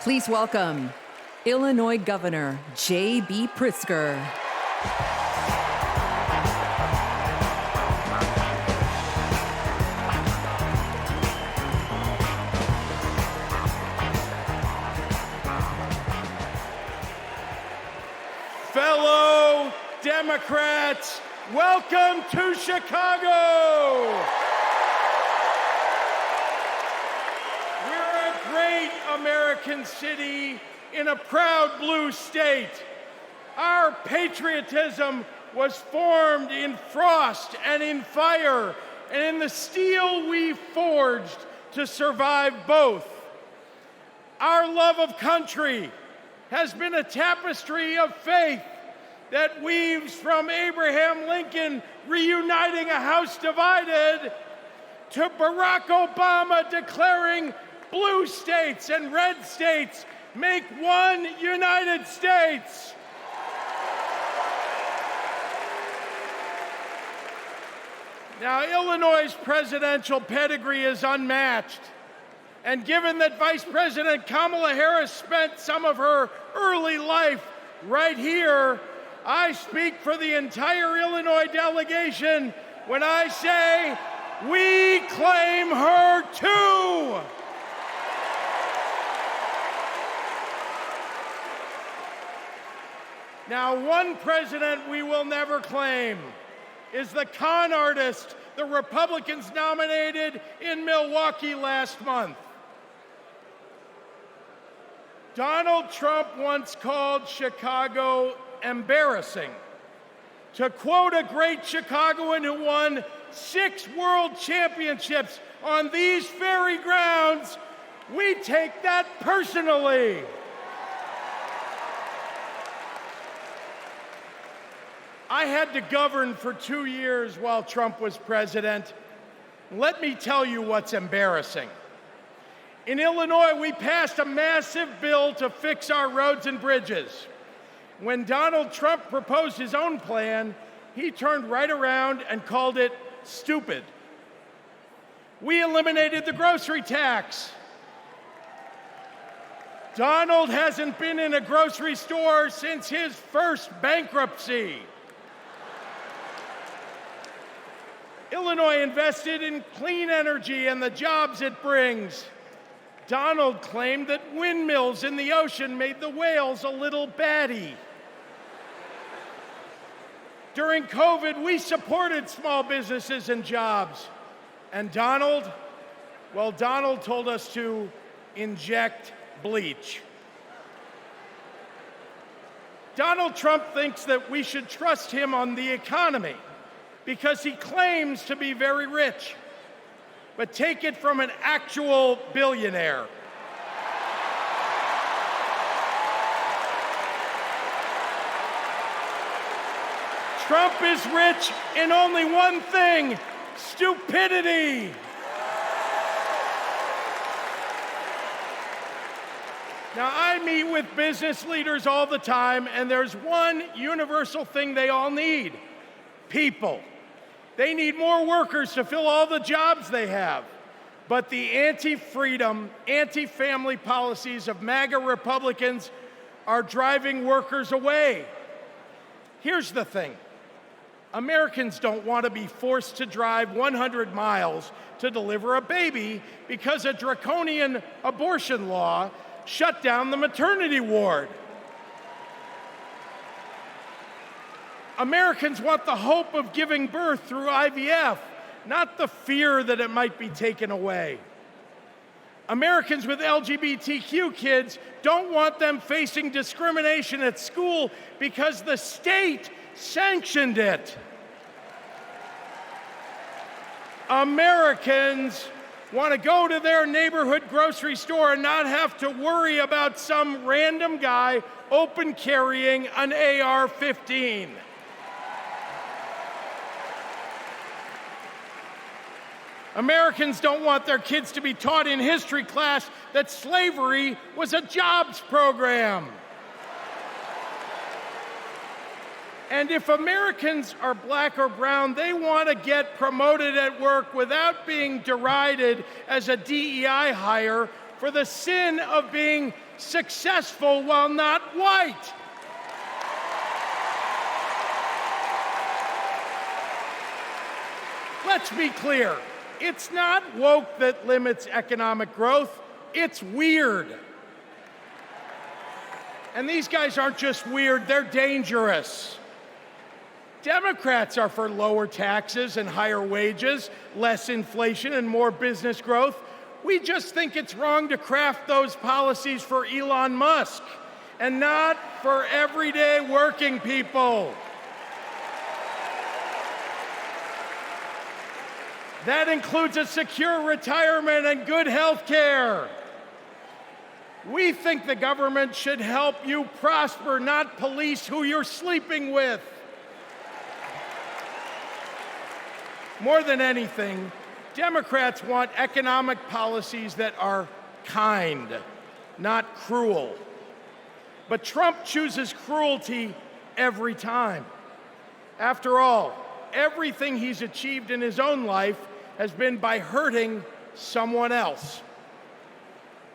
Please welcome Illinois Governor J.B. Pritzker. Fellow Democrats, welcome to Chicago. We're a great American city in a proud blue state. Our patriotism was formed in frost and in fire, and in the steel we forged to survive both. Our love of country has been a tapestry of faith that weaves from Abraham Lincoln reuniting a house divided to Barack Obama declaring blue states and red states make one United States. Now, Illinois' presidential pedigree is unmatched. And given that Vice President Kamala Harris spent some of her early life right here, I speak for the entire Illinois delegation when I say, we claim her too. Now, one president we will never claim is the con artist the Republicans nominated in Milwaukee last month. Donald Trump once called Chicago embarrassing. To quote a great Chicagoan who won 6 world championships on these very grounds, we take that personally. I had to govern for 2 years while Trump was president. Let me tell you what's embarrassing. In Illinois, we passed a massive bill to fix our roads and bridges. When Donald Trump proposed his own plan, he turned right around and called it stupid. We eliminated the grocery tax. Donald hasn't been in a grocery store since his first bankruptcy. Illinois invested in clean energy and the jobs it brings. Donald claimed that windmills in the ocean made the whales a little batty. During COVID, we supported small businesses and jobs. And Donald told us to inject bleach. Donald Trump thinks that we should trust him on the economy because he claims to be very rich. But take it from an actual billionaire. Trump is rich in only one thing: stupidity. Now, I meet with business leaders all the time, and there's one universal thing they all need: people. They need more workers to fill all the jobs they have. But the anti-freedom, anti-family policies of MAGA Republicans are driving workers away. Here's the thing. Americans don't want to be forced to drive 100 miles to deliver a baby because a draconian abortion law shut down the maternity ward. Americans want the hope of giving birth through IVF, not the fear that it might be taken away. Americans with LGBTQ kids don't want them facing discrimination at school because the state sanctioned it. Americans want to go to their neighborhood grocery store and not have to worry about some random guy open carrying an AR-15. Americans don't want their kids to be taught in history class that slavery was a jobs program. And if Americans are black or brown, they want to get promoted at work without being derided as a DEI hire for the sin of being successful while not white. Let's be clear. It's not woke that limits economic growth. It's weird. And these guys aren't just weird, they're dangerous. Democrats are for lower taxes and higher wages, less inflation and more business growth. We just think it's wrong to craft those policies for Elon Musk and not for everyday working people. That includes a secure retirement and good health care. We think the government should help you prosper, not police who you're sleeping with. More than anything, Democrats want economic policies that are kind, not cruel. But Trump chooses cruelty every time. After all, everything he's achieved in his own life has been by hurting someone else.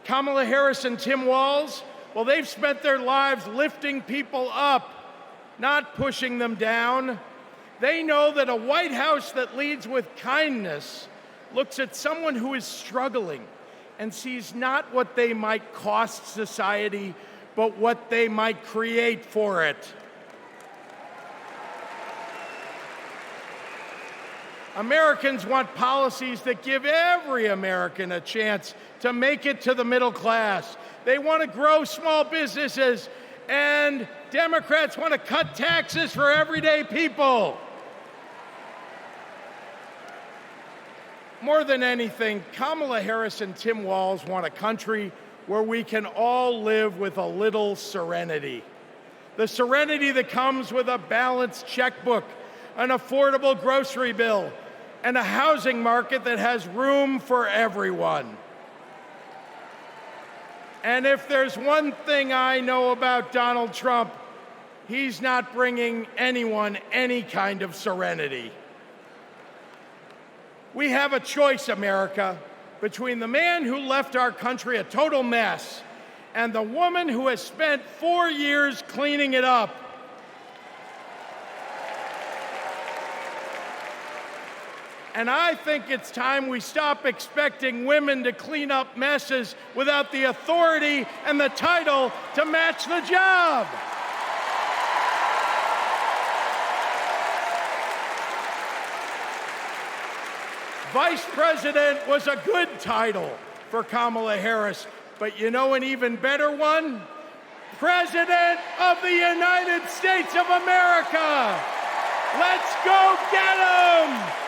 Kamala Harris and Tim Walz, well, they've spent their lives lifting people up, not pushing them down. They know that a White House that leads with kindness looks at someone who is struggling and sees not what they might cost society, but what they might create for it. Americans want policies that give every American a chance to make it to the middle class. They want to grow small businesses, and Democrats want to cut taxes for everyday people. More than anything, Kamala Harris and Tim Walz want a country where we can all live with a little serenity. The serenity that comes with a balanced checkbook, an affordable grocery bill, and a housing market that has room for everyone. And if there's one thing I know about Donald Trump, he's not bringing anyone any kind of serenity. We have a choice, America, between the man who left our country a total mess and the woman who has spent 4 years cleaning it up. And I think it's time we stop expecting women to clean up messes without the authority and the title to match the job. Vice President was a good title for Kamala Harris, but you know an even better one? President of the United States of America. Let's go get 'em!